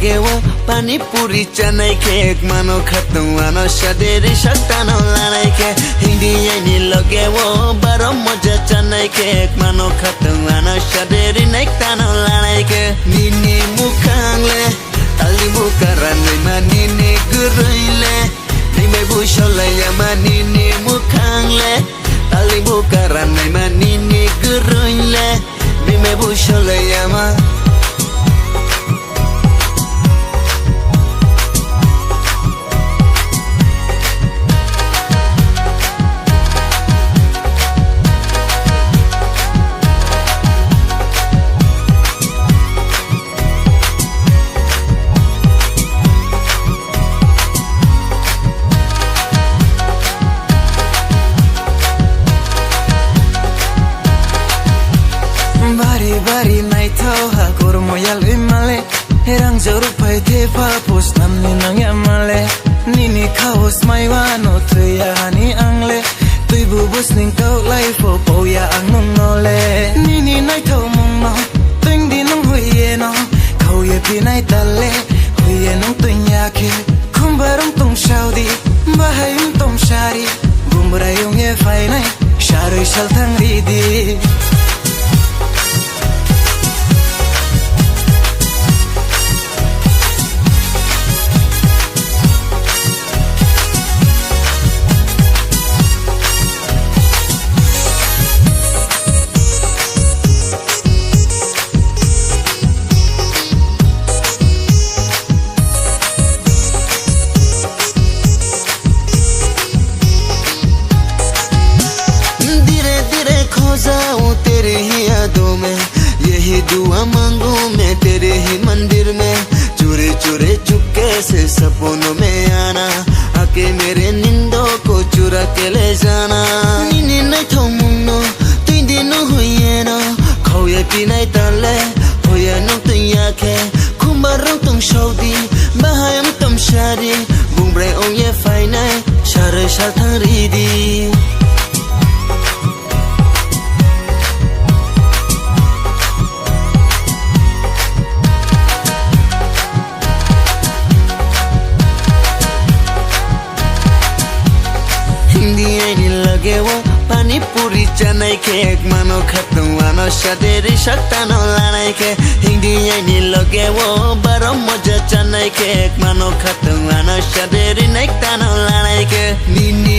lage wo pani puri chanai ke ek mano khatam ano shaderi shaktano lanai ke hindi ni lage wo baro moja chanai ke ek mano khatam ano shaderi naktano lanai ke nini mukhangle tali mukaran ma nini guruile ni me bushola yama nini mukhangle tali mukaran ma nini guruile ni me bushola yama Bari nai thau ha kor moyal imale herang joru pai the pa pos nam ni nang yamale nini khaos mai wa no thya ni angle tui bu bus ning kau lai fo po ya ang nong no le nini nai thau mong no ting di nong hui ye no khau ye pi nai ta le hui ye nong tuin ya ke khum barong tong shau di ba hai tong shari gumra yong ye phai nai sharai shal thang ri di जाऊं तेरे ही यादों में यही दुआ मांगू मैं तेरे ही मंदिर में चुरे चुरे चुपके से सपनों में आना आके मेरे नींदों को चुरा के ले जाना नीनी नहीं थो मुन्नो तुई दिनो हुए ना खोए पिनाई तले हुए नो तुई आके कुम्बारों तुम शौदी बाहम तुम शारी बुम्बरे ओ ये फाइनाई शारे शाथां रीदी lage wo pani puri chanai ke ek mano khatam ano shaderi shaktano lanai ke hindi ni lage wo baro moja chanai ke ek mano khatam ano shaderi naktano lanai ke nini